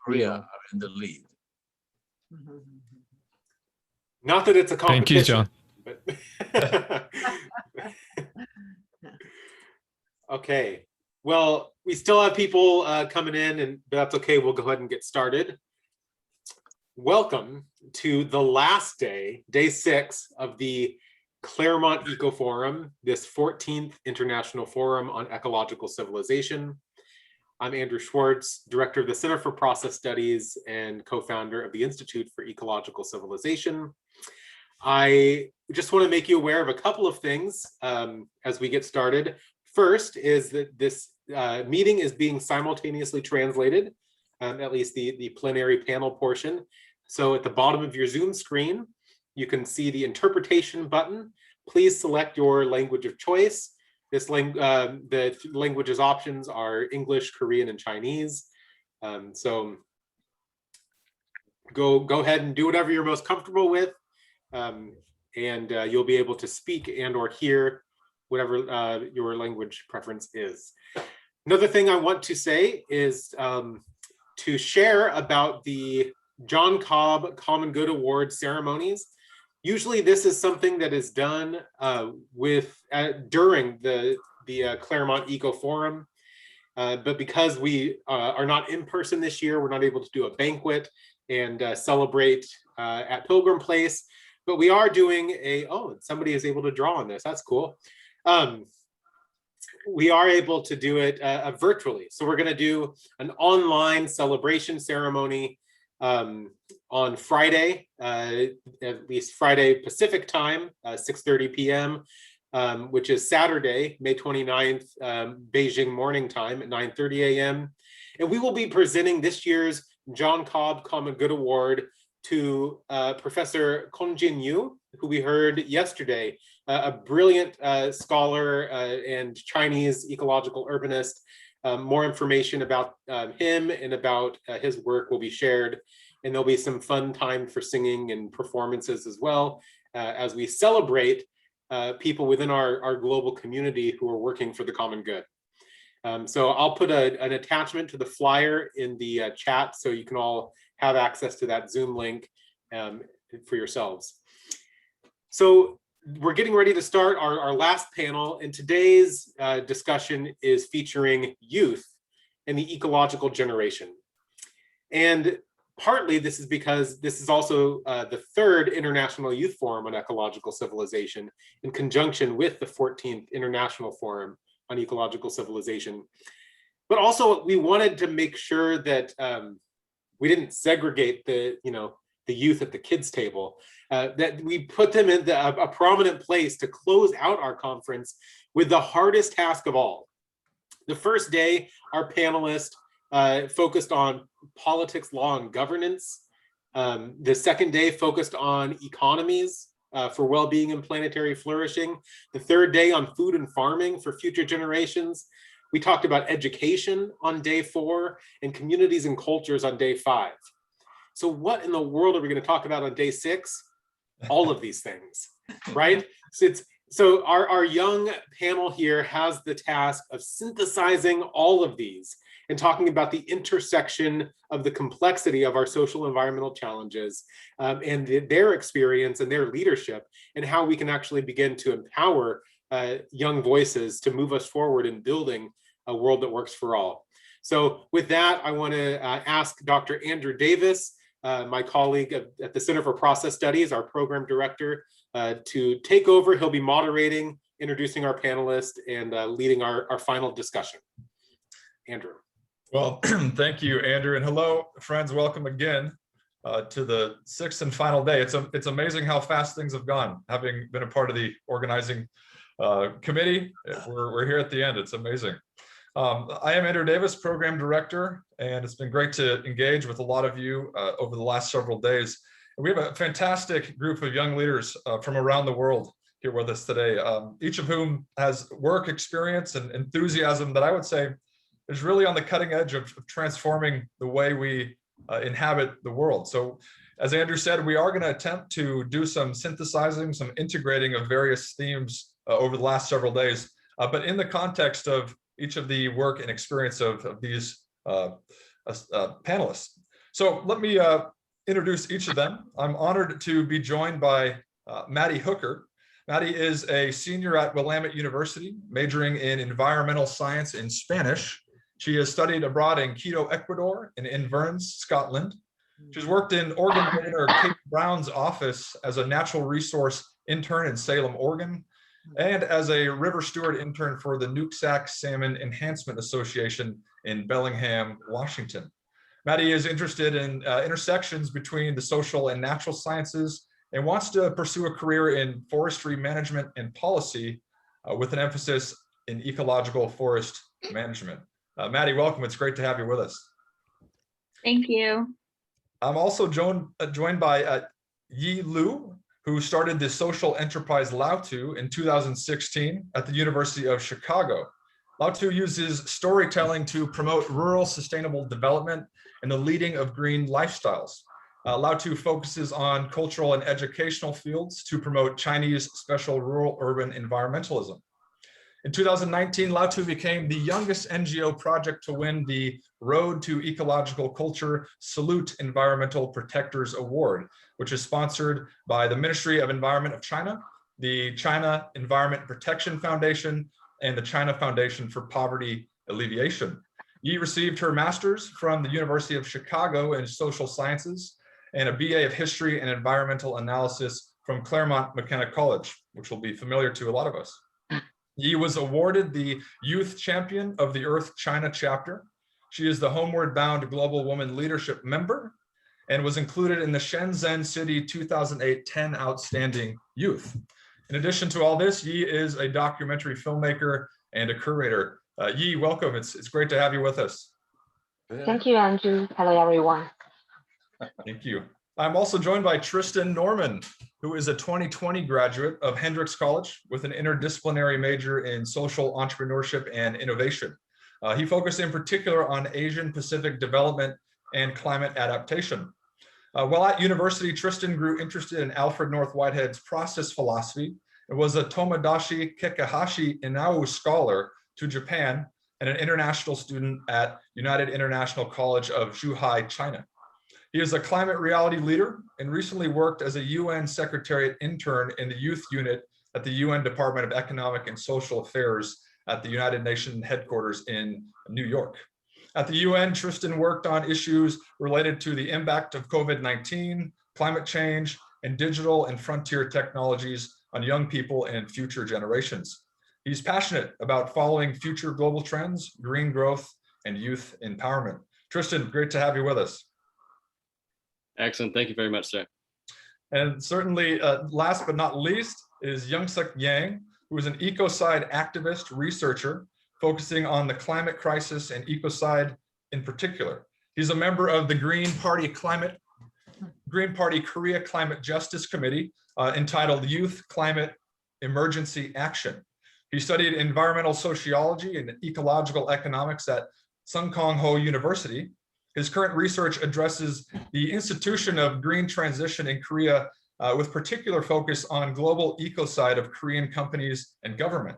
Korea are in the lead. Not that it's a competition. Thank you, John. But okay. Well, we still have people coming in, and that's okay. We'll go ahead and get started. Welcome to the last day, day 6 of the Claremont Eco Forum, this 14th International Forum on Ecological Civilization. I'm Andrew Schwartz, Director of the Center for Process Studies and co-founder of the Institute for Ecological Civilization. I just want to make you aware of a couple of things as we get started. First is that this meeting is being simultaneously translated, at least the plenary panel portion. So at the bottom of your Zoom screen, you can see the interpretation button. Please select your language of choice. The languages options are English, Korean, and Chinese. So go ahead and do whatever you're most comfortable with, and you'll be able to speak and or hear whatever your language preference is. Another thing I want to say is to share about the John Cobb Common Good Award ceremonies. Usually this is something that is done during the Claremont Eco Forum, but because we are not in person this year, we're not able to do a banquet and celebrate at Pilgrim Place, but we are doing somebody is able to draw on this, that's cool. We are able to do it virtually. So we're gonna do an online celebration ceremony on Friday, at least Friday Pacific time, 6:30 p.m., which is Saturday, May 29th, Beijing morning time at 9:30 a.m. And we will be presenting this year's John Cobb Common Good Award to Professor Kongjin Yu, who we heard yesterday, a brilliant scholar and Chinese ecological urbanist. More information about him and about his work will be shared, and there'll be some fun time for singing and performances as well as we celebrate people within our global community who are working for the common good. So I'll put an attachment to the flyer in the chat so you can all have access to that Zoom link for yourselves. So we're getting ready to start our last panel, and today's discussion is featuring youth and the ecological generation. And partly this is because this is also the 3rd International Youth Forum on Ecological Civilization in conjunction with the 14th International Forum on Ecological Civilization. But also we wanted to make sure that we didn't segregate the youth at the kids' table, that we put them in a prominent place to close out our conference with the hardest task of all. The first day, our panelists focused on politics, law, and governance. The second day focused on economies for well-being and planetary flourishing. The third day on food and farming for future generations. We talked about education on day 4 and communities and cultures on day 5. So what in the world are we going to talk about on day 6? All of these things, right? So our young panel here has the task of synthesizing all of these and talking about the intersection of the complexity of our social environmental challenges and their experience and their leadership, and how we can actually begin to empower young voices to move us forward in building a world that works for all. So with that, I want to ask Dr. Andrew Davis, my colleague at the Center for Process Studies, our program director, to take over. He'll be moderating, introducing our panelists, and leading our final discussion. Andrew. Well, thank you, Andrew, and hello, friends. Welcome again to the 6th and final day. It's amazing how fast things have gone. Having been a part of the organizing committee, we're here at the end. It's amazing. I am Andrew Davis, program director, and it's been great to engage with a lot of you over the last several days. And we have a fantastic group of young leaders from around the world here with us today, each of whom has work experience and enthusiasm that I would say is really on the cutting edge of transforming the way we inhabit the world. So as Andrew said, we are going to attempt to do some synthesizing, some integrating of various themes over the last several days, but in the context of each of the work and experience of these panelists. So let me introduce each of them. I'm honored to be joined by Maddie Hooker. Maddie is a senior at Willamette University, majoring in environmental science in Spanish. She has studied abroad in Quito, Ecuador, and Inverns, Scotland. She's worked in Oregon Governor Kate Brown's office as a natural resource intern in Salem, Oregon, and as a river steward intern for the Nooksack Salmon Enhancement Association in Bellingham, Washington. Maddie is interested in intersections between the social and natural sciences and wants to pursue a career in forestry management and policy with an emphasis in ecological forest management. Maddie, welcome. It's great to have you with us. Thank you. I'm also joined by Yi Lu, who started the social enterprise Lautu in 2016 at the University of Chicago. Lautu uses storytelling to promote rural sustainable development and the leading of green lifestyles. Lautu focuses on cultural and educational fields to promote Chinese special rural urban environmentalism. In 2019, Lautu became the youngest NGO project to win the Road to Ecological Culture Salute Environmental Protectors Award, which is sponsored by the Ministry of Environment of China, the China Environment Protection Foundation, and the China Foundation for Poverty Alleviation. Yi received her master's from the University of Chicago in social sciences and a BA of history and environmental analysis from Claremont McKenna College, which will be familiar to a lot of us. Yi was awarded the Youth Champion of the Earth China chapter. She is the Homeward Bound Global Woman Leadership member and was included in the Shenzhen City 2008 10 Outstanding Youth. In addition to all this, Yi is a documentary filmmaker and a curator. Yi, welcome. It's great to have you with us. Thank you, Andrew. Hello, everyone. Thank you. I'm also joined by Tristan Norman, who is a 2020 graduate of Hendrix College with an interdisciplinary major in social entrepreneurship and innovation. He focused in particular on Asian Pacific development and climate adaptation. While at university, Tristan grew interested in Alfred North Whitehead's process philosophy and was a Tomodachi Kekahashi Inao scholar to Japan and an international student at United International College of Zhuhai, China. He is a climate reality leader and recently worked as a UN Secretariat intern in the youth unit at the UN Department of Economic and Social Affairs at the United Nations headquarters in New York. At the UN, Tristan worked on issues related to the impact of COVID-19, climate change, and digital and frontier technologies on young people and future generations. He's passionate about following future global trends, green growth, and youth empowerment. Tristan, great to have you with us. Excellent. Thank you very much, sir. And certainly, last but not least, is YunSeok Jang, who is an ecocide activist researcher focusing on the climate crisis and ecocide in particular. He's a member of the Green Party Korea Climate Justice Committee entitled Youth Climate Emergency Action. He studied environmental sociology and ecological economics at Sungkong Ho University. His current research addresses the institution of green transition in Korea with particular focus on global ecocide of Korean companies and government.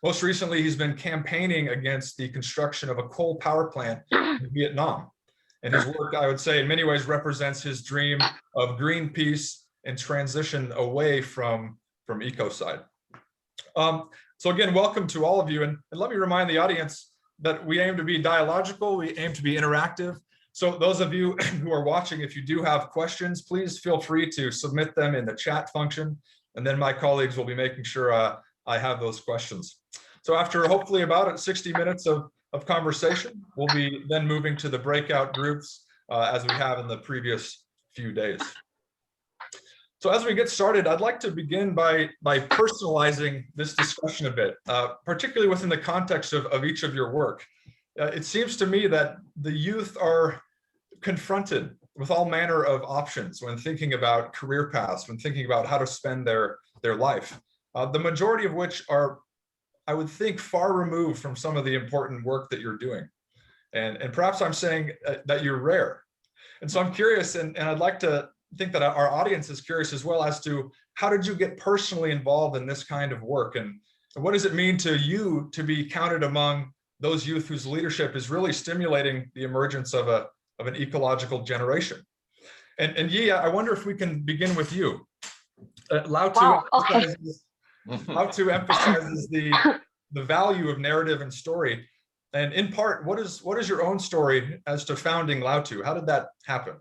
Most recently, he's been campaigning against the construction of a coal power plant in Vietnam. And his work, I would say, in many ways represents his dream of green peace and transition away from ecocide. So again, welcome to all of you. And let me remind the audience that we aim to be dialogical, we aim to be interactive. So those of you who are watching, if you do have questions, please feel free to submit them in the chat function. And then my colleagues will be making sure I have those questions. So after hopefully about 60 minutes of conversation, we'll be then moving to the breakout groups as we have in the previous few days. So as we get started, I'd like to begin by personalizing this discussion a bit, particularly within the context of each of your work. It seems to me that the youth are confronted with all manner of options when thinking about career paths, when thinking about how to spend their life, the majority of which are, I would think, far removed from some of the important work that you're doing. And perhaps I'm saying that you're rare. And so I'm curious, and I'd like to think that our audience is curious as well as to how did you get personally involved in this kind of work? And what does it mean to you to be counted among those youth whose leadership is really stimulating the emergence of of an ecological generation. And Yi, I wonder if we can begin with you. Lautu Wow, okay. emphasizes the value of narrative and story. And in part, what is your own story as to founding Lautu? How did that happen?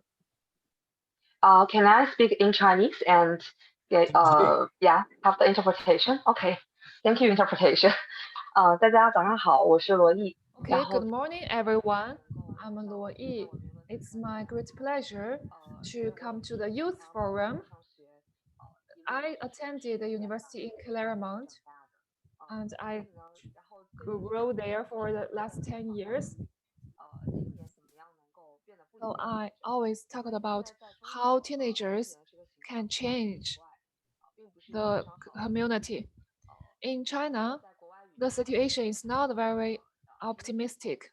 Can I speak in Chinese and get yeah have the interpretation? Okay, thank you interpretation. 大家早上好，我是罗毅。 Okay, good morning, everyone. I'm Luo Yi. It's my great pleasure to come to the Youth Forum. I attended the university in Claremont, and I grew there for the last 10 years. So I always talked about how teenagers can change the community. In China, the situation is not very optimistic.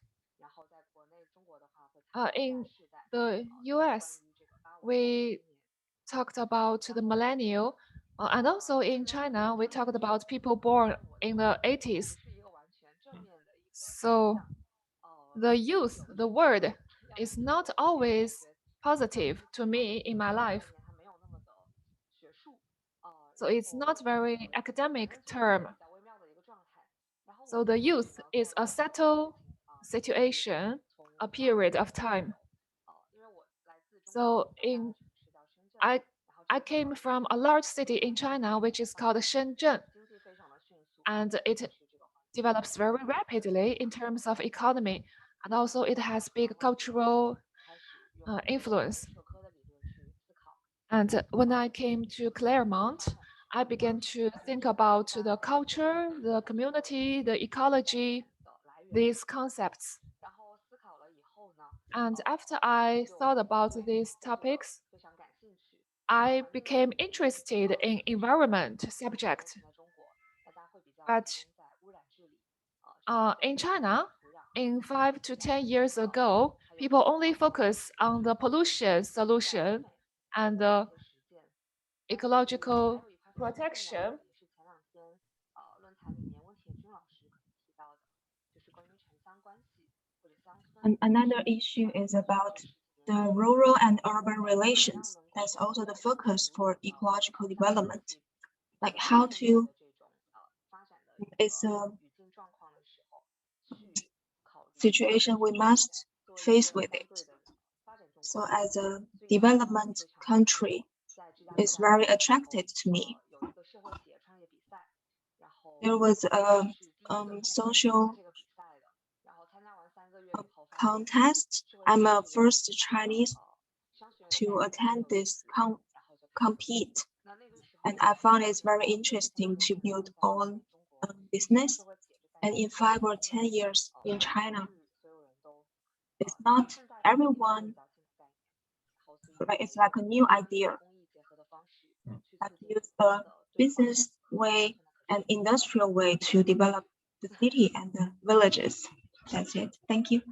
In the US, we talked about the millennial, and also in China, we talked about people born in the 80s. So the youth, the word, is not always positive to me in my life. So it's not very academic term. So the youth is a settled situation, a period of time. So I came from a large city in China, which is called Shenzhen, and it develops very rapidly in terms of economy, and also it has big cultural influence. And when I came to Claremont, I began to think about the culture, the community, the ecology, these concepts. And after I thought about these topics, I became interested in environment subject. But in China, in 5 to 10 years ago, people only focus on the pollution solution and the ecological protection. And another issue is about the rural and urban relations. That's also the focus for ecological development. Like how to, it's a situation we must face with it. So as a development country, it's very attracted to me. There was a social contest. I'm a first Chinese to attend this compete, and I found it's very interesting to build own business. And in 5 or 10 years in China, it's not everyone, right? It's like a new idea. I've used a business way and industrial way to develop the city and the villages. That's it. Thank you.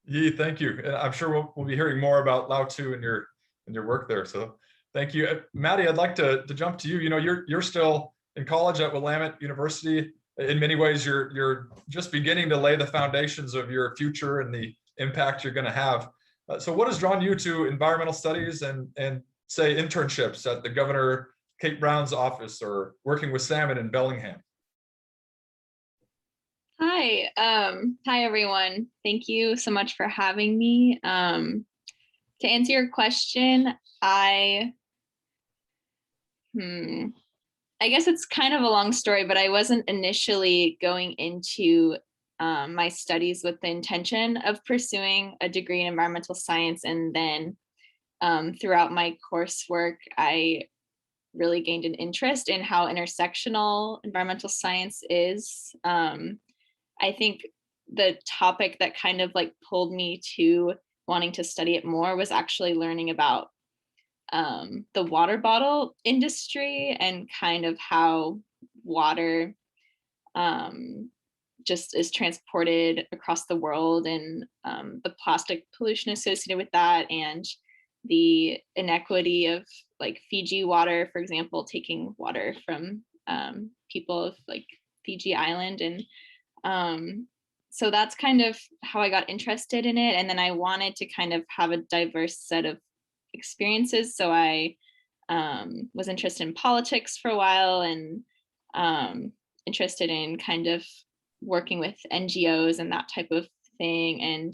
Yi, thank you. And I'm sure we'll be hearing more about Lautu and your work there. So thank you. Maddie, I'd like to jump to you. You know, you're still in college at Willamette University. In many ways, you're just beginning to lay the foundations of your future and the impact you're going to have. So what has drawn you to environmental studies and say internships at the Governor Kate Brown's office or working with salmon in Bellingham? Hi, hi everyone. Thank you so much for having me. To answer your question, I guess it's kind of a long story, but I wasn't initially going into my studies with the intention of pursuing a degree in environmental science. And then throughout my coursework, I really gained an interest in how intersectional environmental science is. I think the topic that kind of like pulled me to wanting to study it more was actually learning about the water bottle industry and kind of how water just is transported across the world, and the plastic pollution associated with that, and the inequity of like Fiji water, for example, taking water from people of like Fiji Island. And so that's kind of how I got interested in it. And then I wanted to kind of have a diverse set of experiences. So I was interested in politics for a while, and interested in kind of working with NGOs and that type of thing. And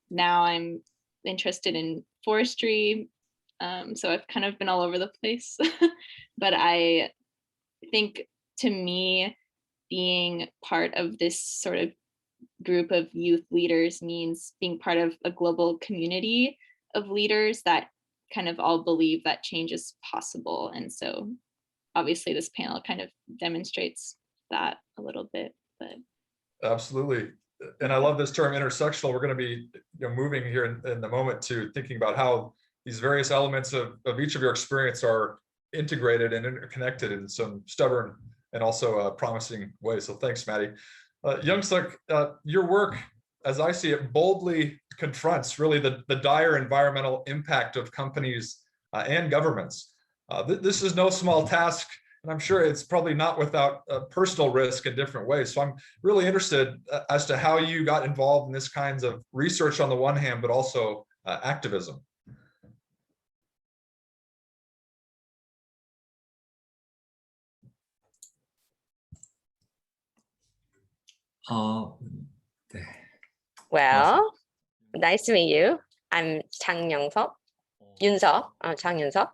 now I'm interested in forestry. So I've kind of been all over the place. But I think, to me, being part of this sort of group of youth leaders means being part of a global community of leaders that kind of all believe that change is possible. And so obviously this panel kind of demonstrates that a little bit. But Absolutely. And I love this term intersectional. We're going to be moving here in the moment to thinking about how these various elements of each of your experience are integrated and interconnected in some stubborn and also promising ways. So thanks, Maddie. YunSeok, your work, as I see it, boldly confronts really the dire environmental impact of companies and governments. This is no small task, and I'm sure it's probably not without personal risk in different ways. So I'm really interested as to how you got involved in this kinds of research on the one hand, but also activism. Well, nice to meet you. I'm YunSeok, YunSeok.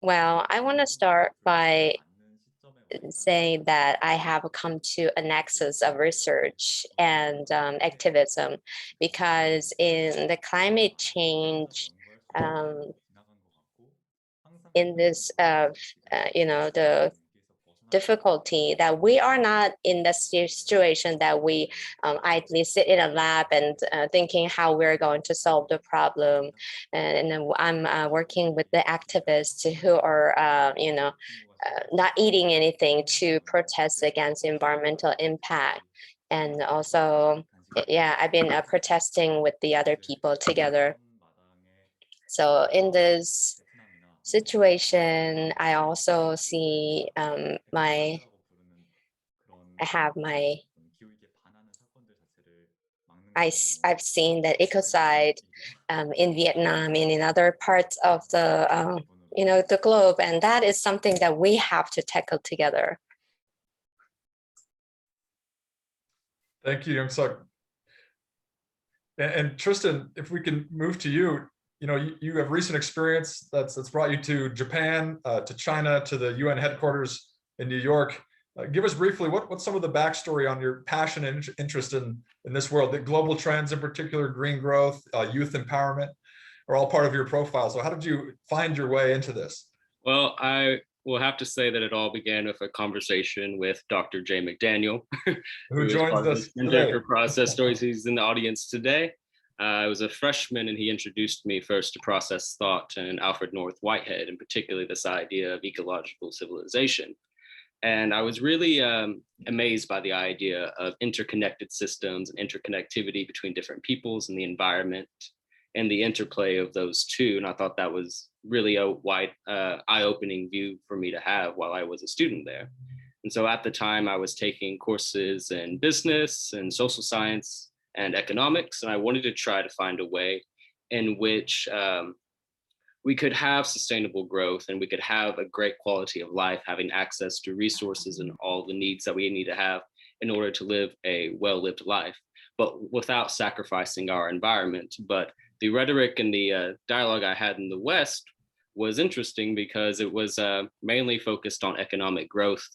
Well, I want to start by saying that I have come to a nexus of research and activism, because in the climate change, in this, the difficulty that we are not in the situation that we idly sit in a lab and thinking how we're going to solve the problem. And then I'm working with the activists who are, not eating anything to protest against environmental impact. And also, yeah, I've been protesting with the other people together. So in this situation, I also see I've seen that ecocide in Vietnam and in other parts of the the globe, and that is something that we have to tackle together. Thank you, YunSeok. And Tristan, if we can move to you. You have recent experience that's brought you to Japan, to China, to the UN headquarters in New York. Give us briefly what's some of the backstory on your passion and interest in this world. The global trends, in particular, green growth, youth empowerment, are all part of your profile. So how did you find your way into this? Well, I will have to say that it all began with a conversation with Dr. Jay McDaniel, who joins us today. For Process Stories. He's in the audience today. I was a freshman, and he introduced me first to process thought and Alfred North Whitehead, and particularly this idea of ecological civilization. And I was really amazed by the idea of interconnected systems and interconnectivity between different peoples and the environment and the interplay of those two. And I thought that was really a wide, eye-opening view for me to have while I was a student there. And so at the time, I was taking courses in business and social science and economics, and I wanted to try to find a way in which we could have sustainable growth and we could have a great quality of life, having access to resources and all the needs that we need to have in order to live a well-lived life, but without sacrificing our environment. But the rhetoric and the dialogue I had in the West was interesting because it was mainly focused on economic growth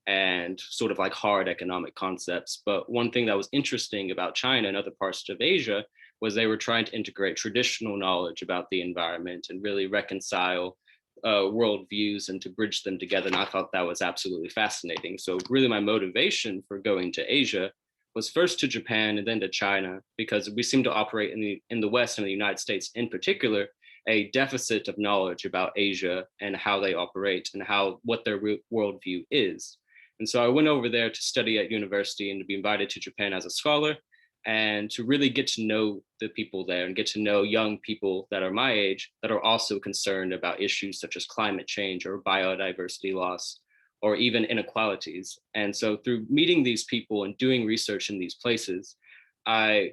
and sort of like hard economic concepts. But one thing that was interesting about China and other parts of Asia was they were trying to integrate traditional knowledge about the environment and really reconcile worldviews and to bridge them together. And I thought that was absolutely fascinating. So really my motivation for going to Asia was first to Japan and then to China, because we seem to operate in the West and the United States in particular, a deficit of knowledge about Asia and how they operate and what their worldview is. And so I went over there to study at university and to be invited to Japan as a scholar and to really get to know the people there and get to know young people that are my age that are also concerned about issues such as climate change or biodiversity loss or even inequalities. And so through meeting these people and doing research in these places, I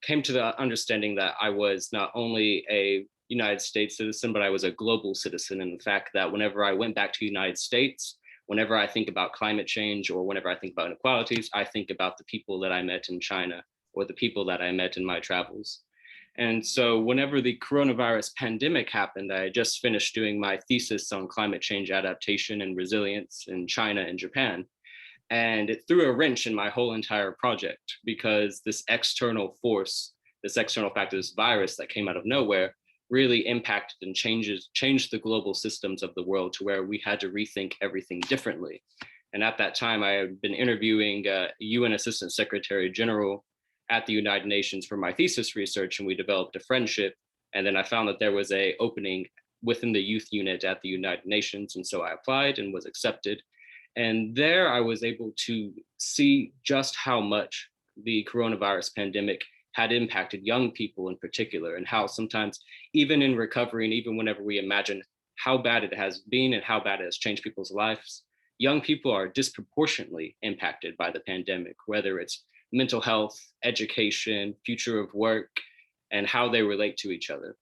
came to the understanding that I was not only a United States citizen, but I was a global citizen. And the fact that whenever I went back to the United States, whenever I think about climate change or whenever I think about inequalities, I think about the people that I met in China or the people that I met in my travels. And so whenever the coronavirus pandemic happened, I had just finished doing my thesis on climate change adaptation and resilience in China and Japan. And it threw a wrench in my whole entire project because this external force, this external factor, this virus that came out of nowhere really impacted and changed the global systems of the world to where we had to rethink everything differently. And at that time, I had been interviewing UN Assistant Secretary General at the United Nations for my thesis research, and we developed a friendship. And then I found that there was an opening within the youth unit at the United Nations. And so I applied and was accepted. And there I was able to see just how much the coronavirus pandemic had impacted young people in particular, and how sometimes even in recovery and even whenever we imagine how bad it has been and how bad it has changed people's lives, young people are disproportionately impacted by the pandemic, whether it's mental health, education, future of work, and how they relate to each other.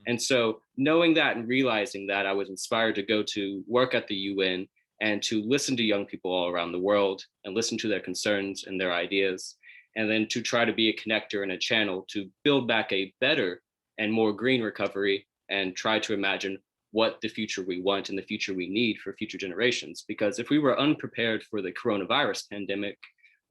And so knowing that and realizing that, I was inspired to go to work at the UN and to listen to young people all around the world and listen to their concerns and their ideas, and then to try to be a connector and a channel to build back a better and more green recovery and try to imagine what the future we want and the future we need for future generations. Because if we were unprepared for the coronavirus pandemic,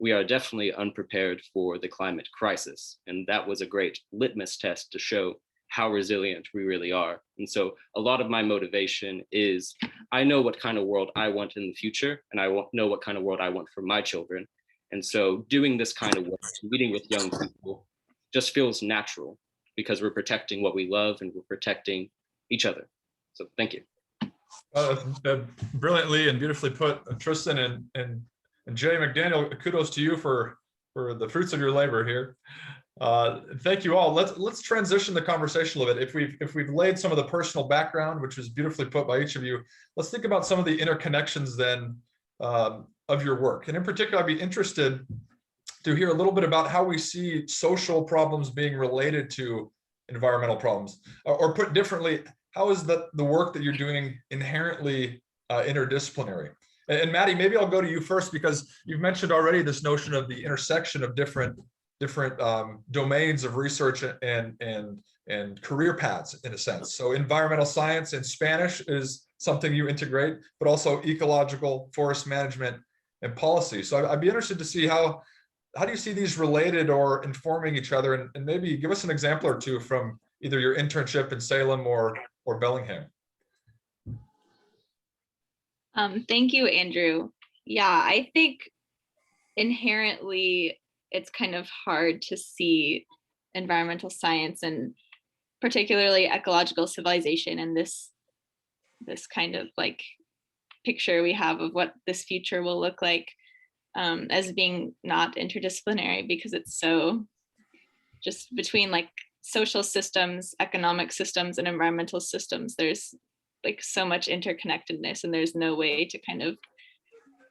we are definitely unprepared for the climate crisis. And that was a great litmus test to show how resilient we really are. And so a lot of my motivation is, I know what kind of world I want in the future, and I know what kind of world I want for my children. And so doing this kind of work, meeting with young people, just feels natural because we're protecting what we love and we're protecting each other. So thank you. Brilliantly and beautifully put, Tristan and Jay McDaniel, kudos to you for the fruits of your labor here. Thank you all. Let's transition the conversation a little bit. If we've laid some of the personal background, which was beautifully put by each of you, let's think about some of the interconnections then of your work. And in particular, I'd be interested to hear a little bit about how we see social problems being related to environmental problems, or put differently, how is the work that you're doing inherently interdisciplinary? And Maddie, maybe I'll go to you first, because you've mentioned already this notion of the intersection of different domains of research and career paths, in a sense. So environmental science in Spanish is something you integrate, but also ecological, forest management, and policy. So I'd be interested to see how do you see these related or informing each other, and maybe give us an example or two from either your internship in Salem or Bellingham. Thank you, Andrew. Yeah, I think inherently it's kind of hard to see environmental science and particularly ecological civilization and this kind of like picture we have of what this future will look like as being not interdisciplinary, because it's so just between like social systems, economic systems, and environmental systems. There's like so much interconnectedness, and there's no way to kind of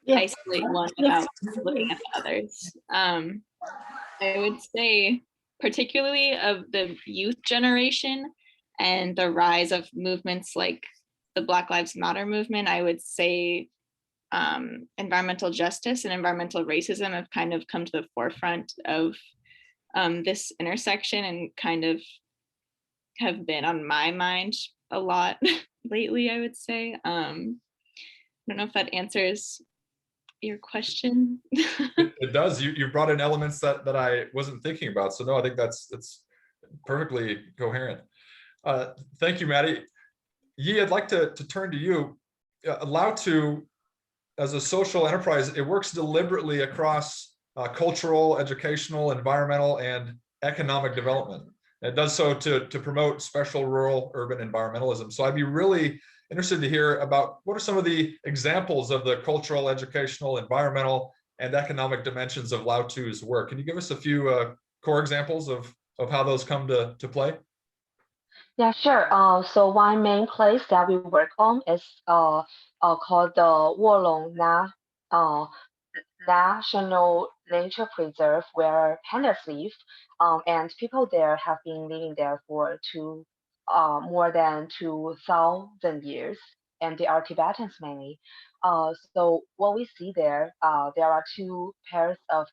isolate one without looking at the others. I would say particularly of the youth generation and the rise of movements like the Black Lives Matter movement, I would say environmental justice and environmental racism have kind of come to the forefront of this intersection and kind of have been on my mind a lot lately, I would say. I don't know if that answers your question. It does. You brought in elements that I wasn't thinking about. So no, I think that's perfectly coherent. Thank you, Maddie. Yi, I'd like to turn to you. Lautu, as a social enterprise, it works deliberately across cultural, educational, environmental, and economic development. It does so to promote special rural urban environmentalism. So I'd be really interested to hear about what are some of the examples of the cultural, educational, environmental, and economic dimensions of Lautu's work. Can you give us a few core examples of how those come to play? Yeah, sure. So one main place that we work on is called the uh, National Nature Preserve, where pandas live, and people there have been living there for more than 2,000 years, and they are Tibetans mainly. So what we see there, there are two pairs of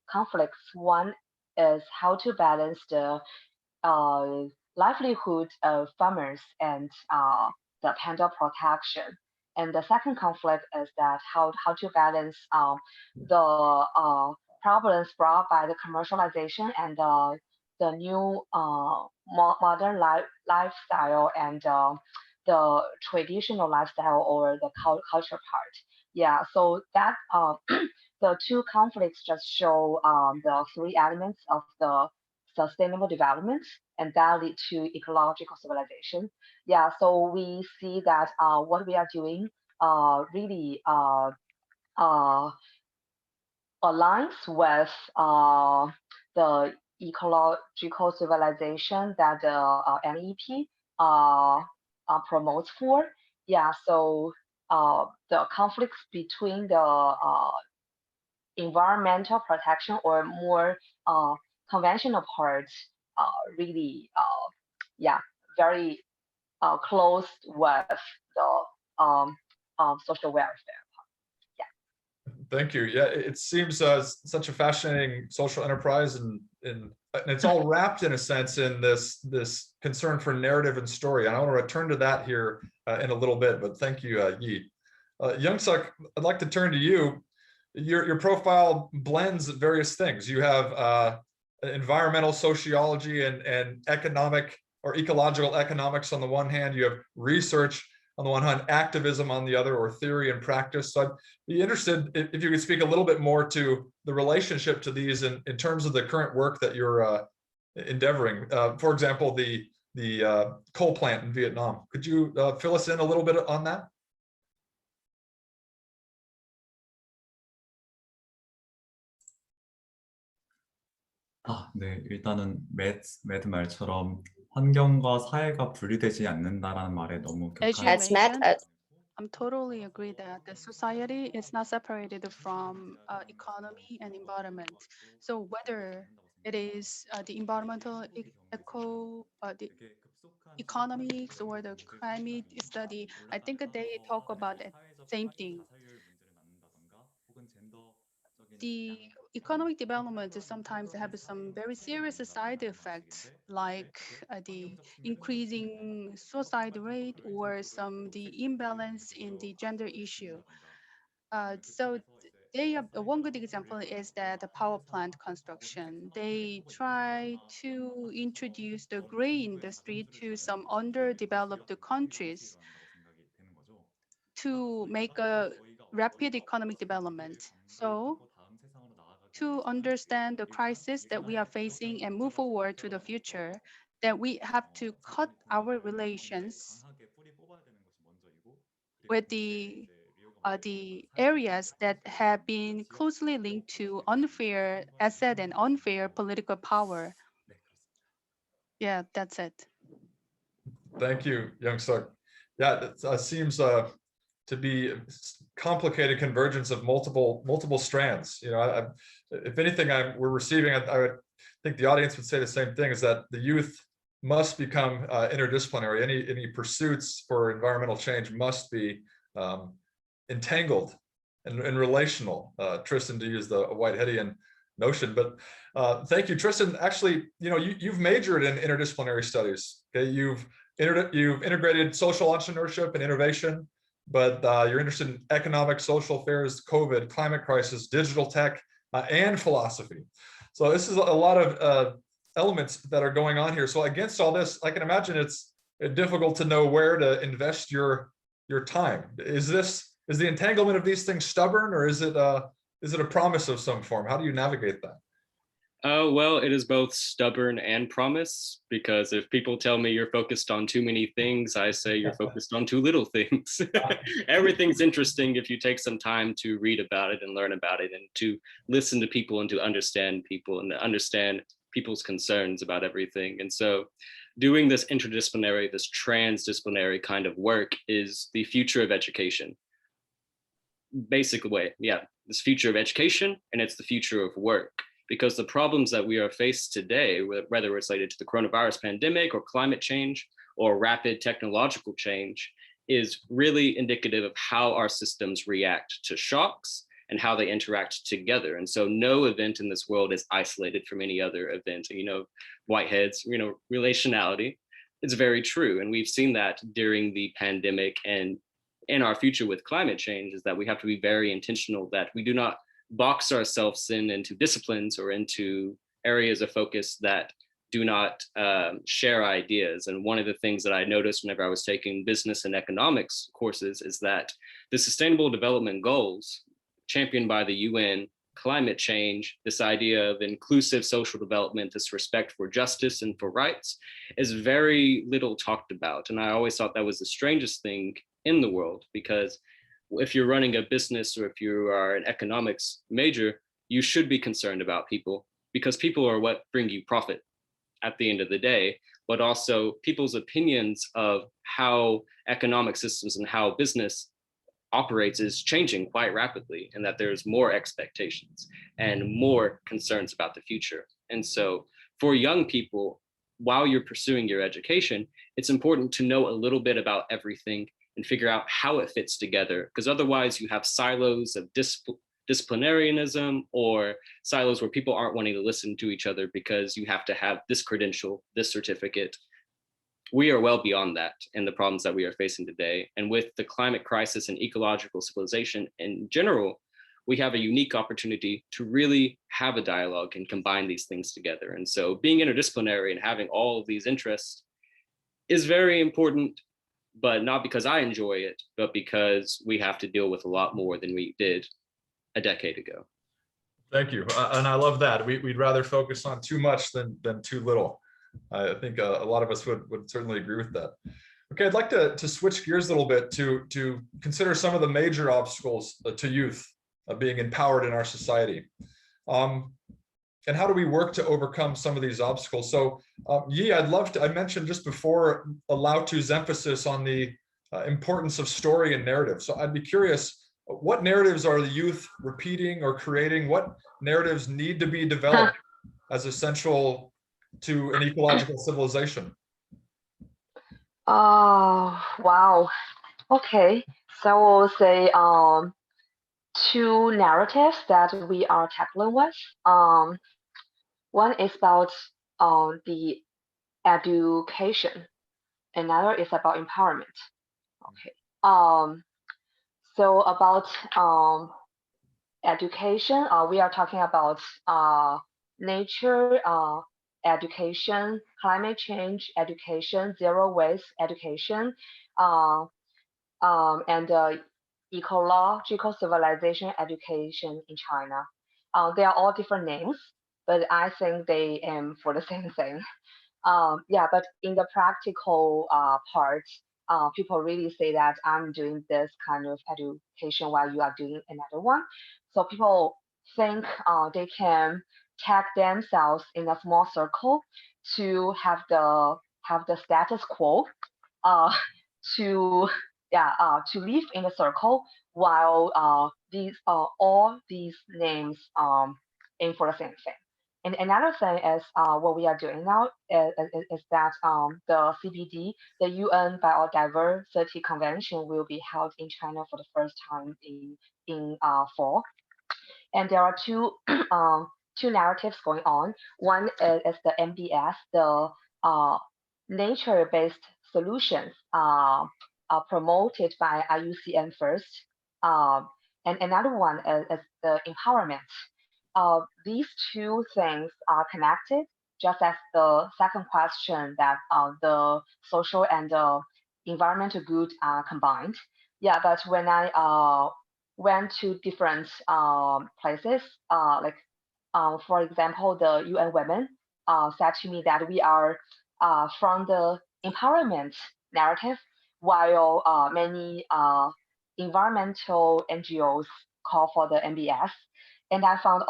conflicts. One is how to balance the uh, livelihood of farmers and the panda protection. And the second conflict is that how to balance the problems brought by the commercialization and the new modern lifestyle and the traditional lifestyle or the culture part. Yeah, so that the two conflicts just show the three elements of the sustainable development, and that lead to ecological civilization. Yeah, so we see that what we are doing really uh, aligns with the ecological civilization that the NEP promotes for. Yeah, so the conflicts between the environmental protection or more conventional parts really, yeah, very close with the social welfare. Thank you. Yeah, it seems such a fascinating social enterprise, and it's all wrapped in a sense in this concern for narrative and story. And I want to return to that here in a little bit, but thank you, Yi. YunSeok, I'd like to turn to you. Your profile blends various things. You have environmental sociology and economic or ecological economics on the one hand. You have research on the one hand, activism on the other, or theory and practice. So I'd be interested if you could speak a little bit more to the relationship to these in terms of the current work that you're endeavoring. For example, the coal plant in Vietnam. Could you fill us in a little bit on that? 네, 일단은 매드 말처럼 환경과 사회가 분리되지 않는다라는 말에 너무 As you As Matt, mentioned, I'm totally agree that the society is not separated from economy and environment. So whether it is the environmental the economics or the climate study, I think they talk about the same thing. The economic development sometimes have some very serious side effects, like the increasing suicide rate or the imbalance in the gender issue. So they have, one good example is that the power plant construction. They try to introduce the gray industry to some underdeveloped countries to make a rapid economic development. So to understand the crisis that we are facing and move forward to the future, that we have to cut our relations with the areas that have been closely linked to unfair asset and unfair political power. Yeah, that's it. Thank you, YunSeok. Yeah, that seems to be a complicated convergence of multiple strands. You know, if anything, we're receiving, I would think the audience would say the same thing, is that the youth must become interdisciplinary. Any pursuits for environmental change must be entangled and relational. Tristan, to use the Whiteheadian notion, but thank you, Tristan. Actually, you know, you've majored in interdisciplinary studies. Okay, you've integrated social entrepreneurship and innovation, but you're interested in economic, social affairs, COVID, climate crisis, digital tech, and philosophy. So this is a lot of elements that are going on here. So against all this, I can imagine it's difficult to know where to invest your time. Is the entanglement of these things stubborn, or is it a promise of some form? How do you navigate that? Well, it is both stubborn and promise, because if people tell me you're focused on too many things, I say you're focused on too little things. Everything's interesting if you take some time to read about it and learn about it, and to listen to people and to understand people and to understand people's concerns about everything. And so doing this interdisciplinary, this transdisciplinary kind of work is the future of education. Basic way, yeah, this future of education, and it's the future of work. Because the problems that we are faced today, whether it's related to the coronavirus pandemic or climate change or rapid technological change, is really indicative of how our systems react to shocks and how they interact together. And so no event in this world is isolated from any other event. You know, Whitehead's, you know, relationality, it's very true. And we've seen that during the pandemic and in our future with climate change, is that we have to be very intentional that we do not box ourselves into disciplines or into areas of focus that do not share ideas. And one of the things that I noticed whenever I was taking business and economics courses is that the Sustainable Development Goals championed by the UN, climate change, this idea of inclusive social development, this respect for justice and for rights, is very little talked about. And I always thought that was the strangest thing in the world, because if you're running a business or if you are an economics major, you should be concerned about people, because people are what bring you profit at the end of the day, but also people's opinions of how economic systems and how business operates is changing quite rapidly, and that there's more expectations and more concerns about the future. And so for young people, while you're pursuing your education, it's important to know a little bit about everything and figure out how it fits together, because otherwise you have silos of disciplinarianism or silos where people aren't wanting to listen to each other because you have to have this credential, this certificate. We are well beyond that and the problems that we are facing today. And with the climate crisis and ecological civilization in general, we have a unique opportunity to really have a dialogue and combine these things together. And so being interdisciplinary and having all of these interests is very important, but not because I enjoy it, but because we have to deal with a lot more than we did a decade ago. Thank you. And I love that. We'd rather focus on too much than too little. I think a lot of us would certainly agree with that. Okay, I'd like to switch gears a little bit to consider some of the major obstacles to youth being empowered in our society. And how do we work to overcome some of these obstacles? So Yi, I mentioned just before Lautu's emphasis on the importance of story and narrative. So I'd be curious, what narratives are the youth repeating or creating? What narratives need to be developed as essential to an ecological civilization? Wow. Okay, so I will say two narratives that we are tackling with. One is about the education. Another is about empowerment. Okay. So about education, we are talking about nature education, climate change education, zero waste education, and ecological civilization education in China. They are all different names, but I think they aim for the same thing. Yeah, but in the practical part, people really say that I'm doing this kind of education while you are doing another one. So people think they can tag themselves in a small circle to have the status quo, to live in a circle while these all these names aim for the same thing. And another thing is what we are doing now is that the CBD, the UN Biodiversity Convention, will be held in China for the first time in fall. And there are two two narratives going on. One is the MBS, the nature-based solutions promoted by IUCN first, and another one is the empowerment. These two things are connected, just as the second question that the social and environmental good are combined. Yeah, but when I went to different places, like for example, the UN Women said to me that we are from the empowerment narrative, while many environmental NGOs call for the MBS. and I found,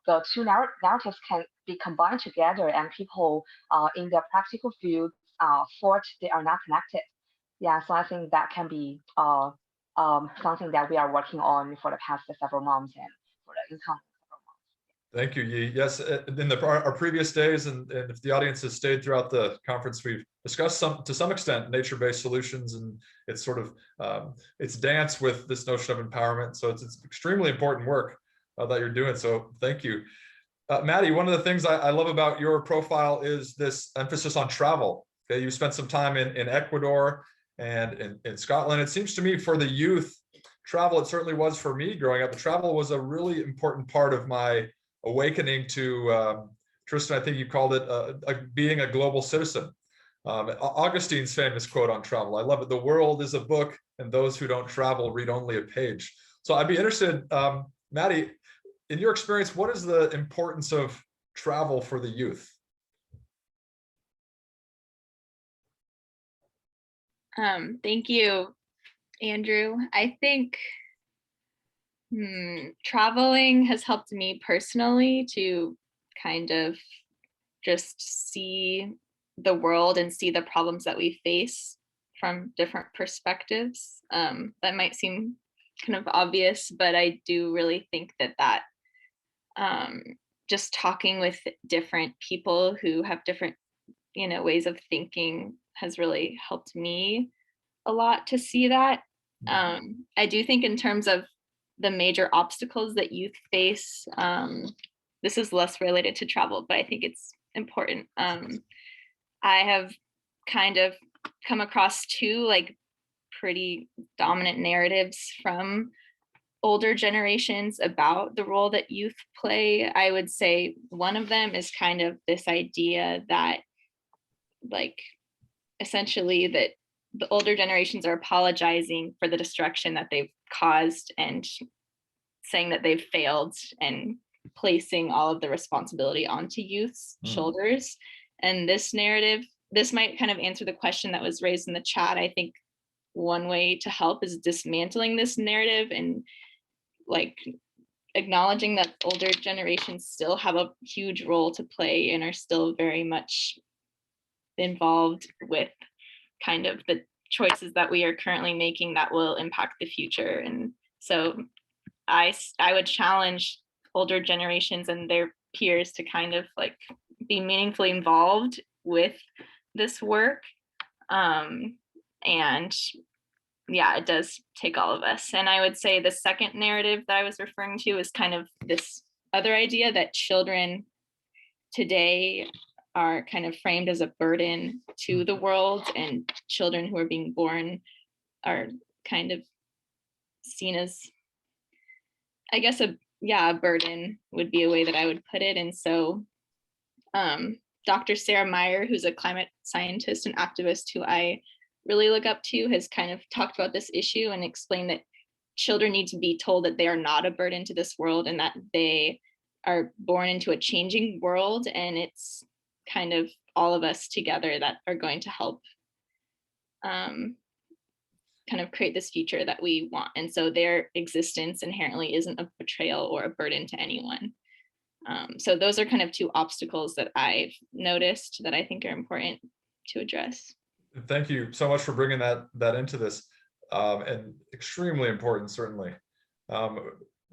the two narratives can be combined together, and people in the practical field thought they are not connected. Yeah, so I think that can be something that we are working on for the past several months and for the incoming several months. Thank you, Yi. Yes, in our previous days, and if the audience has stayed throughout the conference, we've discussed to some extent nature-based solutions, and it's sort of it's dance with this notion of empowerment. So it's extremely important work that you're doing. So thank you. Maddie, one of the things I love about your profile is this emphasis on travel. Okay, you spent some time in Ecuador and in Scotland. It seems to me for the youth, travel, it certainly was for me growing up, travel was a really important part of my awakening to, Tristan, I think you called it being a global citizen. Augustine's famous quote on travel, I love it: "The world is a book, and those who don't travel read only a page." So I'd be interested, Maddie, in your experience, what is the importance of travel for the youth? Thank you, Andrew. I think traveling has helped me personally to kind of just see the world and see the problems that we face from different perspectives. That might seem kind of obvious, but I do really think that just talking with different people who have different, ways of thinking has really helped me a lot to see that. I do think in terms of the major obstacles that youth face, this is less related to travel, but I think it's important. I have kind of come across two pretty dominant narratives from older generations about the role that youth play. I would say one of them is kind of this idea that essentially that the older generations are apologizing for the destruction that they've caused and saying that they've failed and placing all of the responsibility onto youth's shoulders. And this narrative, this might kind of answer the question that was raised in the chat. I think one way to help is dismantling this narrative and acknowledging that older generations still have a huge role to play and are still very much involved with kind of the choices that we are currently making that will impact the future. And so I would challenge older generations and their peers to kind of be meaningfully involved with this work. And yeah, it does take all of us. And I would say the second narrative that I was referring to is kind of this other idea that children today are kind of framed as a burden to the world, and children who are being born are kind of seen as, I guess, a burden would be a way that I would put it. And so Dr. Sarah Meyer, who's a climate scientist and activist who I really look up to, has kind of talked about this issue and explained that children need to be told that they are not a burden to this world and that they are born into a changing world, and it's kind of all of us together that are going to help kind of create this future that we want. And so their existence inherently isn't a betrayal or a burden to anyone. So those are kind of two obstacles that I've noticed that I think are important to address. Thank you so much for bringing that into this, and extremely important, certainly.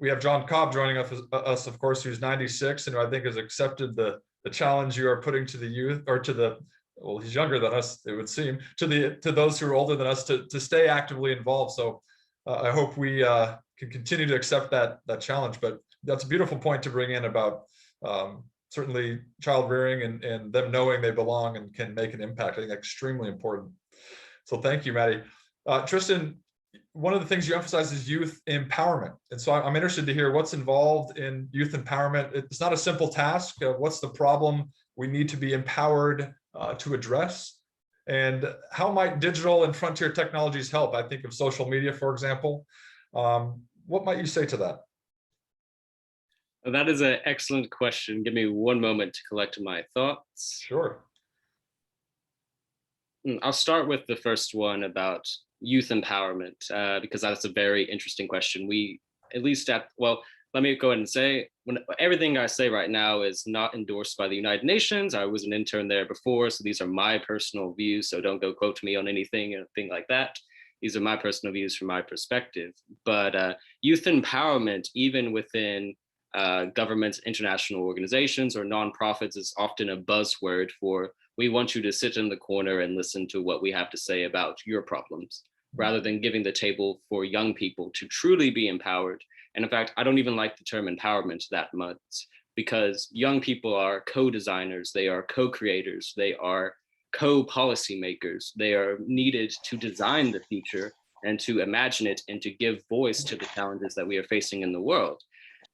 We have John Cobb joining us, of course, who's 96, and who I think has accepted the challenge you are putting to the youth, or to the, well, he's younger than us, it would seem, to those who are older than us, to stay actively involved. So I hope we can continue to accept that challenge. But that's a beautiful point to bring in about certainly child rearing and them knowing they belong and can make an impact. I think extremely important. So thank you, Maddie. Tristan, one of the things you emphasize is youth empowerment. And so I'm interested to hear what's involved in youth empowerment. It's not a simple task. What's the problem we need to be empowered to address? And how might digital and frontier technologies help? I think of social media, for example. What might you say to that? That is an excellent question. Give me one moment to collect my thoughts. Sure. I'll start with the first one about youth empowerment, because that's a very interesting question. We, at least let me go ahead and say, everything I say right now is not endorsed by the United Nations. I was an intern there before, so these are my personal views. So don't go quote me on anything like that. These are my personal views from my perspective. But youth empowerment, even within governments, international organizations, or nonprofits, is often a buzzword for, we want you to sit in the corner and listen to what we have to say about your problems, rather than giving the table for young people to truly be empowered. And in fact, I don't even like the term empowerment that much, because young people are co-designers, they are co-creators, they are co-policymakers. They are needed to design the future and to imagine it and to give voice to the challenges that we are facing in the world.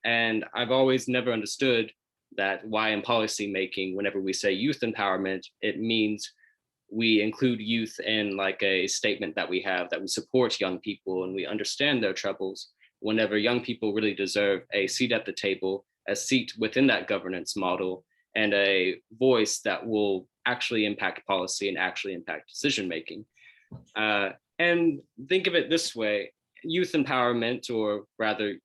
And I've always never understood that why in policy making, whenever we say youth empowerment, it means we include youth in like a statement that we have, that we support young people and we understand their troubles, whenever young people really deserve a seat at the table, a seat within that governance model, and a voice that will actually impact policy and actually impact decision making. And think of it this way, youth empowerment, or rather,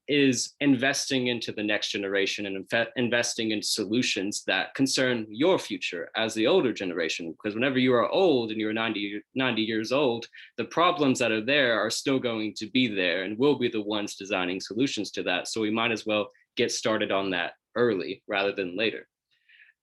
is investing into the next generation and investing in solutions that concern your future as the older generation. Because whenever you are old and you're 90 years old, the problems that are there are still going to be there, and we'll be the ones designing solutions to that. So we might as well get started on that early rather than later.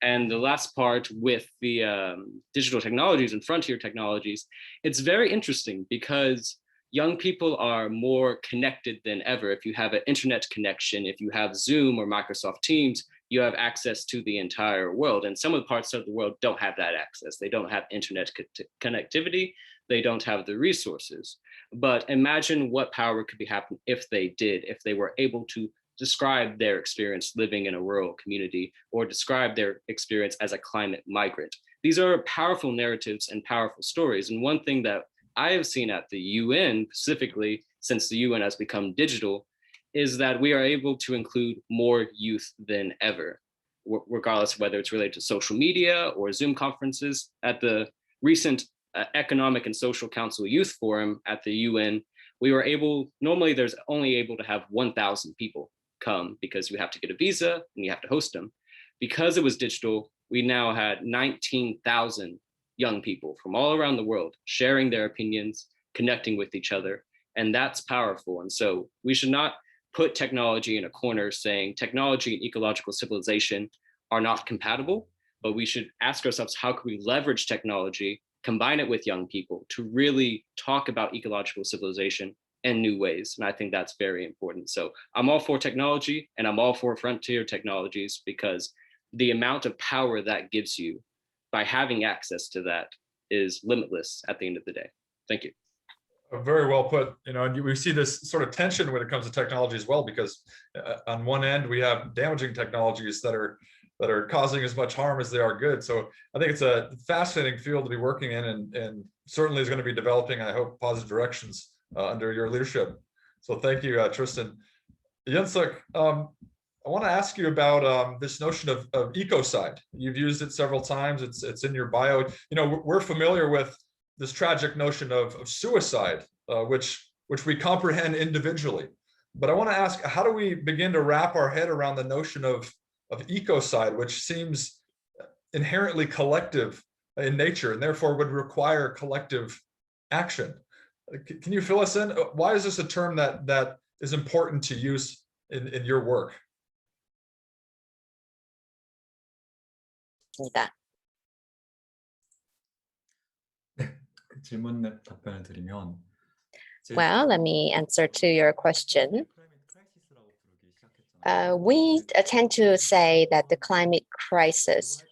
And the last part with the digital technologies and frontier technologies, it's very interesting because young people are more connected than ever. If you have an internet connection, if you have Zoom or Microsoft Teams, you have access to the entire world. And some of the parts of the world don't have that access. They don't have internet connectivity. They don't have the resources. But imagine what power could be happening if they did, if they were able to describe their experience living in a rural community, or describe their experience as a climate migrant. These are powerful narratives and powerful stories. And one thing that I have seen at the UN, specifically since the UN has become digital, is that we are able to include more youth than ever, regardless of whether it's related to social media or Zoom conferences. At the recent Economic and Social Council Youth Forum at the UN, we were able, normally there's only able to have 1,000 people come because you have to get a visa and you have to host them. Because it was digital, we now had 19,000 young people from all around the world sharing their opinions, connecting with each other, and that's powerful. And so we should not put technology in a corner saying technology and ecological civilization are not compatible, but we should ask ourselves, how can we leverage technology, combine it with young people to really talk about ecological civilization in new ways? And I think that's very important. So I'm all for technology, and I'm all for frontier technologies, because the amount of power that gives you by having access to that is limitless at the end of the day. Thank you. Very well put. You know, and we see this sort of tension when it comes to technology as well, because on one end we have damaging technologies that are causing as much harm as they are good. So I think it's a fascinating field to be working in, and certainly is going to be developing, I hope, positive directions under your leadership. So thank you, Tristan. YunSeok, I want to ask you about this notion of ecocide. You've used it several times. It's in your bio. You know, we're familiar with this tragic notion of suicide, which we comprehend individually. But I want to ask, how do we begin to wrap our head around the notion of ecocide, which seems inherently collective in nature and therefore would require collective action? Can you fill us in? Why is this a term that is important to use in your work? 질문에 답변을 드리면, Well, let me answer to your question. We tend to say that the climate crisis,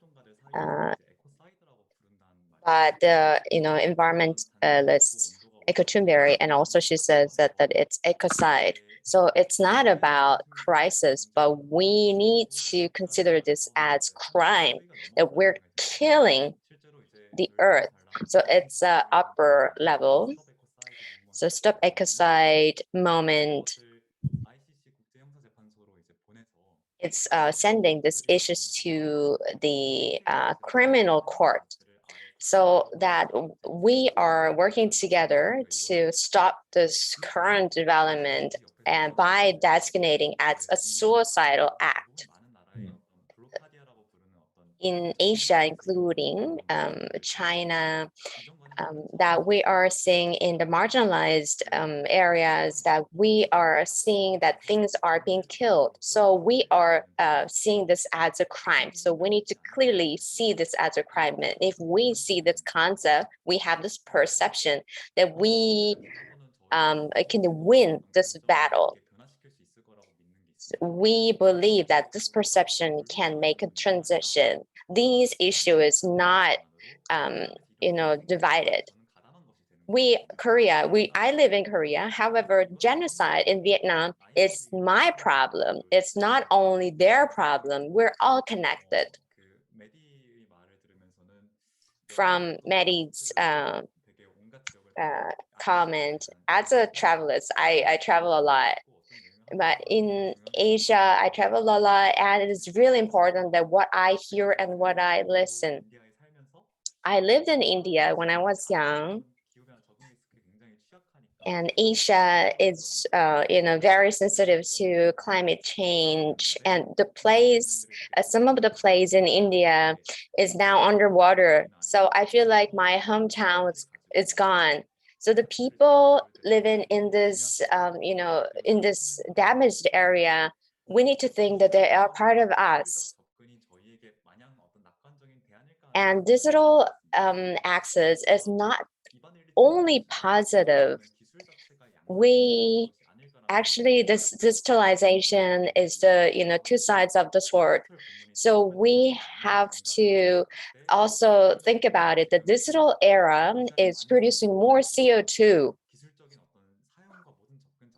but the environmentalist Eco Thunberg, and also she says that it's ecocide. So it's not about crisis, but we need to consider this as crime, that we're killing the earth. So it's upper level. So Stop Ecocide movement, it's sending these issues to the criminal court, so that we are working together to stop this current development and by designating as a suicidal act. In Asia, including China, that we are seeing in the marginalized areas, that we are seeing that things are being killed. So we are seeing this as a crime. So we need to clearly see this as a crime. And if we see this concept, we have this perception that we can win this battle. We believe that this perception can make a transition. This issue is not, divided. I live in Korea. However, genocide in Vietnam is my problem. It's not only their problem. We're all connected. From Maddie's comment, as a traveler, I travel a lot. But in Asia, I travel a lot, and it is really important that what I hear and what I listen. I lived in India when I was young, and Asia is, very sensitive to climate change. And the place, some of the place in India is now underwater. So I feel like my hometown is gone. So the people living in this, in this damaged area, we need to think that they are part of us. And digital access is not only positive. We actually, this digitalization is the, two sides of the sword. So we have to also think about it. The digital era is producing more CO2.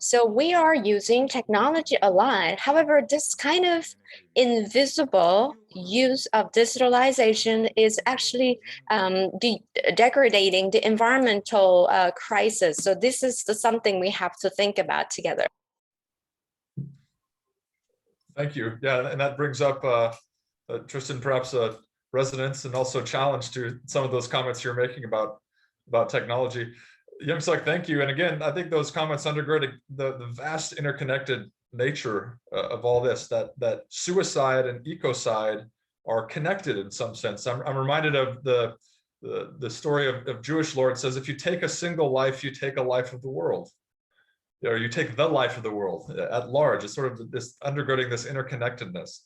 So we are using technology a lot. However, this kind of invisible use of digitalization is actually degrading the environmental crisis. So this is something we have to think about together. Thank you. Yeah, and that brings up, Tristan, perhaps a resonance and also challenge to some of those comments you're making about technology. YunSeok, thank you. And again, I think those comments undergird the vast interconnected nature of all this, that suicide and ecocide are connected in some sense. I'm reminded of the story of Jewish law. It says, if you take a single life, you take a life of the world. Or you take the life of the world at large. It's sort of this undergirding this interconnectedness.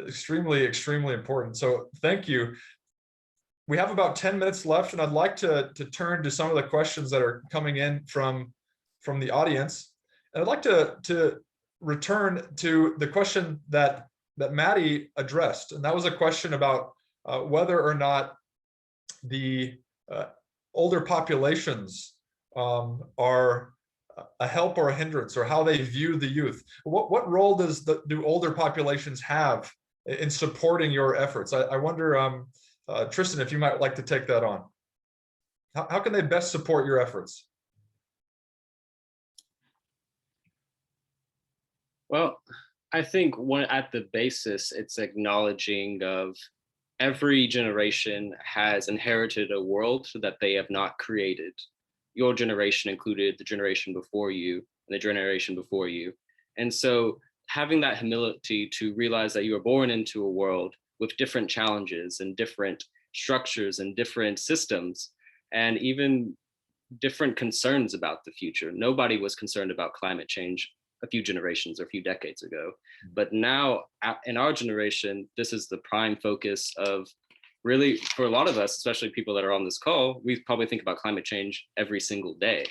Extremely, extremely important. So thank you. We have about 10 minutes left, and I'd like to turn to some of the questions that are coming in from the audience. And I'd like to return to the question that Maddie addressed, and that was a question about whether or not the older populations are a help or a hindrance, or how they view the youth. What role do older populations have in supporting your efforts? I wonder, Tristan, if you might like to take that on. How can they best support your efforts? Well, I think at the basis, it's acknowledging of every generation has inherited a world that they have not created. Your generation included the generation before you and the generation before you. And so having that humility to realize that you were born into a world with different challenges and different structures and different systems, and even different concerns about the future. Nobody was concerned about climate change a few generations or a few decades ago. But now in our generation, this is the prime focus of really, for a lot of us, especially people that are on this call, we probably think about climate change every single day.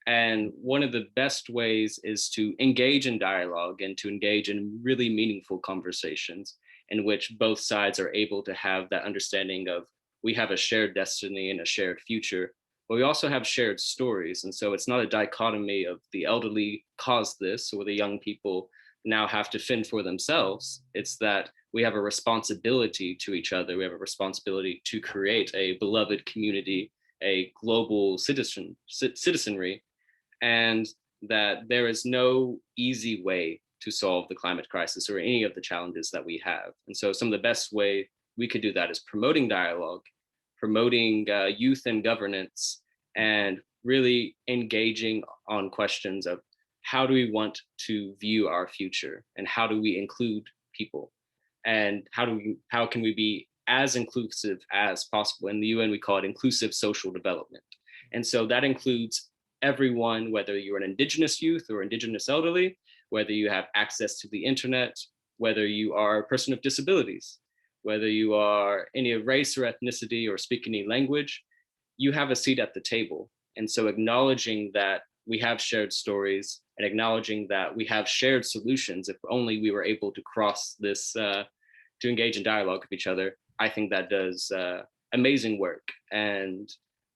And one of the best ways is to engage in dialogue and to engage in really meaningful conversations in which both sides are able to have that understanding of, we have a shared destiny and a shared future, but we also have shared stories. And so it's not a dichotomy of the elderly caused this, or the young people now have to fend for themselves. It's that we have a responsibility to each other. We have a responsibility to create a beloved community, a global citizenry, and that there is no easy way to solve the climate crisis or any of the challenges that we have. And so some of the best way we could do that is promoting dialogue, promoting youth and governance, and really engaging on questions of how do we want to view our future, and how do we include people, and how can we be as inclusive as possible. In the UN, we call it inclusive social development. And so that includes everyone, whether you're an indigenous youth or indigenous elderly, whether you have access to the internet, whether you are a person of disabilities, whether you are any race or ethnicity or speak any language, you have a seat at the table. And so acknowledging that we have shared stories and acknowledging that we have shared solutions, if only we were able to cross this, to engage in dialogue with each other, I think that does amazing work and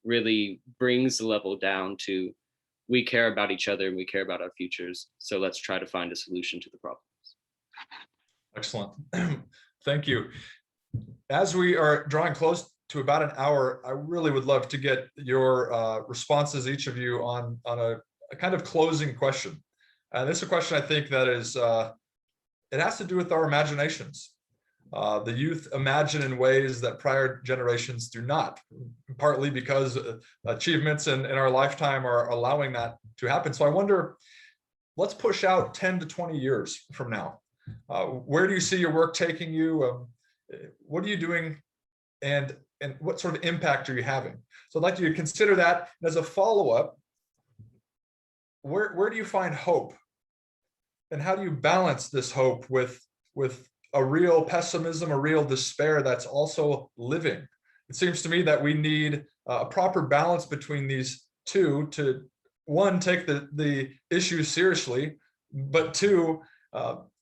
really brings the level down to we care about each other and we care about our futures. So let's try to find a solution to the problems. Excellent. Thank you. As we are drawing close to about an hour, I really would love to get your responses, each of you, on a kind of closing question. And this is a question I think that is, it has to do with our imaginations. The youth imagine in ways that prior generations do not, partly because achievements in our lifetime are allowing that to happen. So I wonder, let's push out 10 to 20 years from now. Where do you see your work taking you? What are you doing? And what sort of impact are you having? So I'd like you to consider that. And as a follow-up, where do you find hope? And how do you balance this hope with a real pessimism, a real despair that's also living? It seems to me that we need a proper balance between these two to, one, take the issues seriously, but two,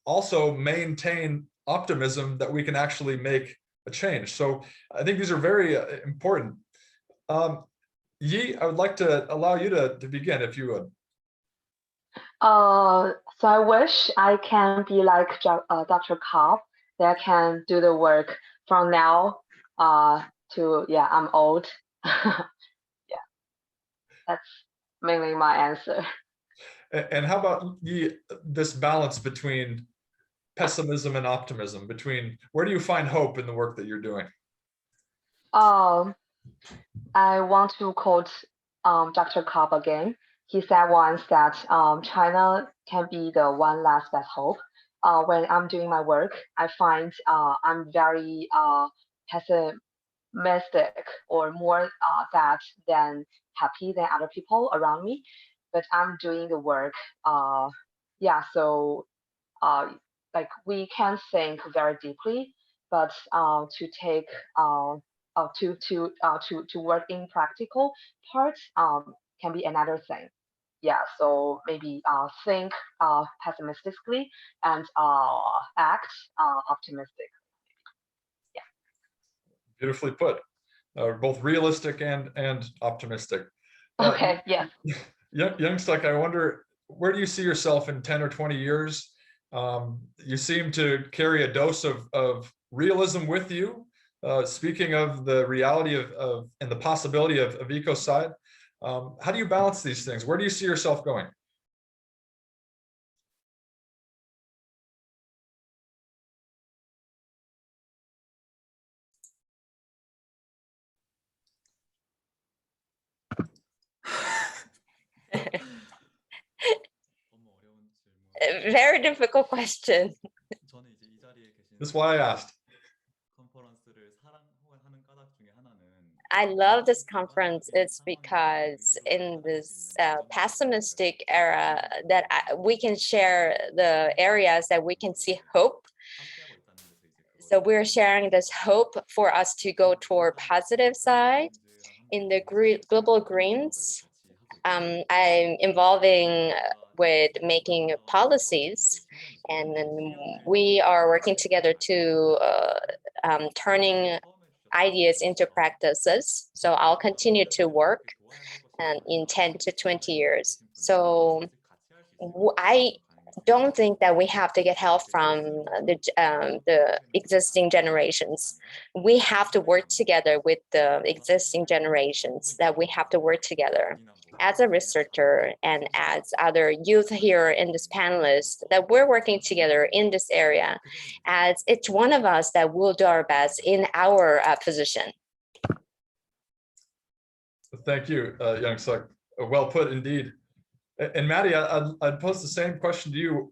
also maintain optimism that we can actually make a change. So I think these are very important. Yi, I would like to allow you to begin, if you would. So I wish I can be like Dr. Cobb, that can do the work from now to, yeah, I'm old. Yeah, that's mainly my answer. And how about this balance between pessimism and optimism, between where do you find hope in the work that you're doing? I want to quote Dr. Cobb again. He said once that China can be the one last best hope. When I'm doing my work, I find I'm very pessimistic or more sad than happy than other people around me. But I'm doing the work. Yeah, so like we can think very deeply, but to take to work in practical parts can be another thing. Yeah, so maybe think pessimistically and act optimistic. Yeah. Beautifully put. Both realistic and optimistic. Okay. Yeah. YunSeok, I wonder, where do you see yourself in 10 or 20 years? You seem to carry a dose of realism with you. Speaking of the reality of and the possibility of ecocide, how do you balance these things? Where do you see yourself going? Very difficult question. That's why I asked. I love this conference. It's because in this pessimistic era that we can share the areas that we can see hope. So we're sharing this hope for us to go toward positive side. In the Global Greens, I'm involving with making policies, and then we are working together to turning ideas into practices. So I'll continue to work in 10 to 20 years. So I don't think that we have to get help from the existing generations. We have to work together with the existing generations, that we have to work together as a researcher and as other youth here in this panelist, that we're working together in this area, as each one of us that will do our best in our position. Thank you, YunSeok. Well put indeed. And Maddie, I'd pose the same question to you.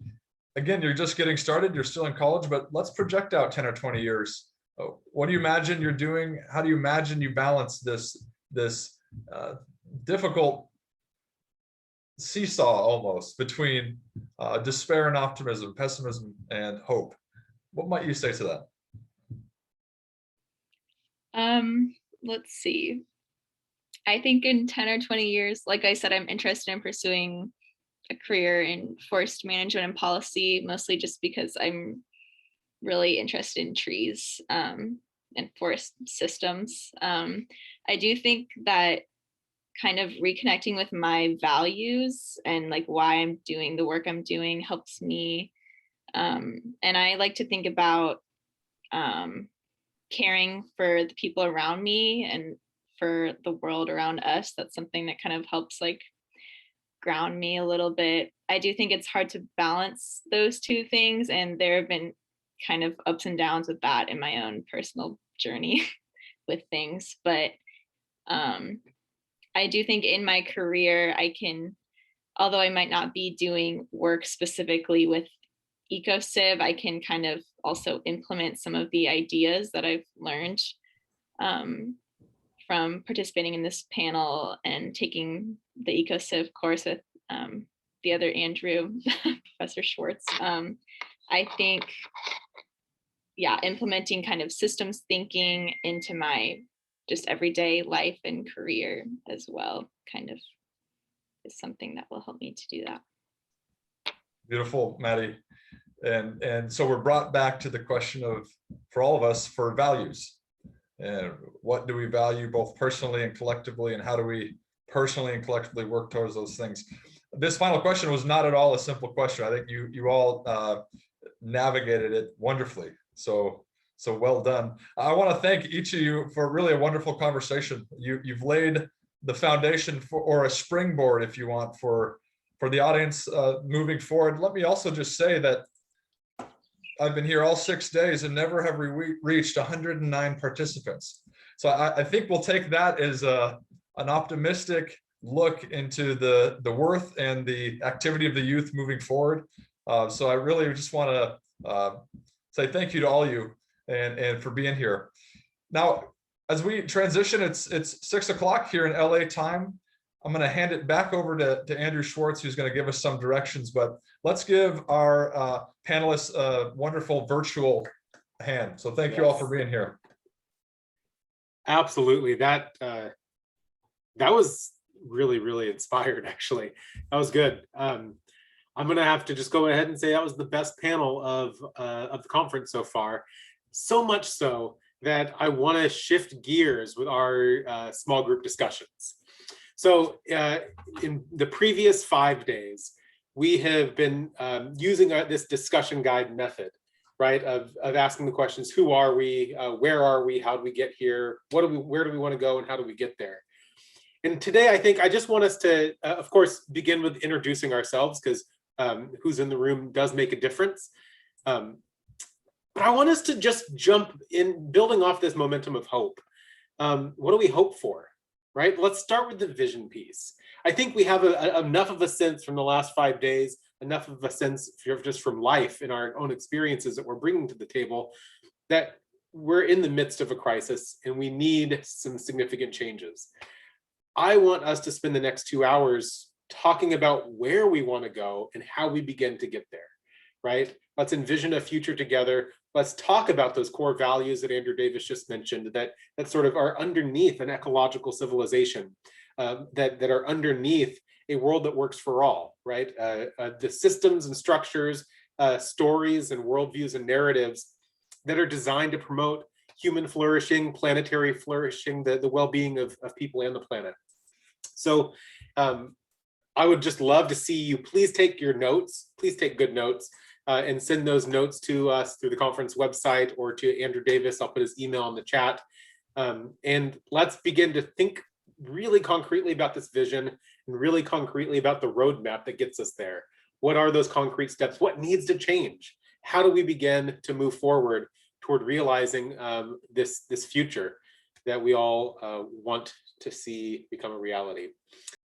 Again, you're just getting started, you're still in college, but let's project out 10 or 20 years. What do you imagine you're doing? How do you imagine you balance this difficult seesaw almost between despair and optimism, pessimism and hope? What might you say to that? Let's see. I think in 10 or 20 years, like I said, I'm interested in pursuing a career in forest management and policy, mostly just because I'm really interested in trees and forest systems. I do think that kind of reconnecting with my values and like why I'm doing the work I'm doing helps me. And I like to think about caring for the people around me and for the world around us. That's something that kind of helps like ground me a little bit. I do think it's hard to balance those two things, and there have been kind of ups and downs with that in my own personal journey with things. But I do think in my career I can, although I might not be doing work specifically with EcoCiv, I can kind of also implement some of the ideas that I've learned from participating in this panel and taking the EcoCiv course with the other Andrew, Professor Schwartz. I think, yeah, implementing kind of systems thinking into my just everyday life and career as well kind of is something that will help me to do that. Beautiful, Maddie. And so we're brought back to the question of, for all of us, for values. And what do we value both personally and collectively, and how do we personally and collectively work towards those things? This final question was not at all a simple question. I think you all navigated it wonderfully. So well done. I want to thank each of you for really a wonderful conversation. You've laid the foundation for, or a springboard, if you want, for the audience moving forward. Let me also just say that I've been here all 6 days and never have we reached 109 participants. So I think we'll take that as an optimistic look into the worth and the activity of the youth moving forward. So I really just want to say thank you to all of you and for being here. Now, as we transition, it's 6 o'clock here in LA time. I'm going to hand it back over to Andrew Schwartz, who's going to give us some directions, but let's give our panelists a wonderful virtual hand. So thank you all for being here. Absolutely. That was really, really inspired, actually. That was good. I'm going to have to just go ahead and say that was the best panel of the conference so far. So much so that I want to shift gears with our small group discussions. So in the previous 5 days, we have been using this discussion guide method, right, of asking the questions: who are we, where are we, how do we get here, where do we want to go, and how do we get there? And today, I think I just want us to, of course, begin with introducing ourselves, because who's in the room does make a difference. But I want us to just jump in, building off this momentum of hope. What do we hope for? Right? Let's start with the vision piece. I think we have enough of a sense from the last 5 days, enough of a sense just from life in our own experiences that we're bringing to the table, that we're in the midst of a crisis and we need some significant changes. I want us to spend the next 2 hours talking about where we want to go and how we begin to get there, right? Let's envision a future together. Let's talk about those core values that Andrew Davis just mentioned that sort of are underneath an ecological civilization, that are underneath a world that works for all, right? The systems and structures, stories and worldviews and narratives that are designed to promote human flourishing, planetary flourishing, the well-being of people and the planet. So I would just love to see you. Please take your notes, please take good notes, and send those notes to us through the conference website or to Andrew Davis. I'll put his email in the chat. And let's begin to think really concretely about this vision and really concretely about the roadmap that gets us there. What are those concrete steps? What needs to change? How do we begin to move forward toward realizing this future that we all want to see become a reality?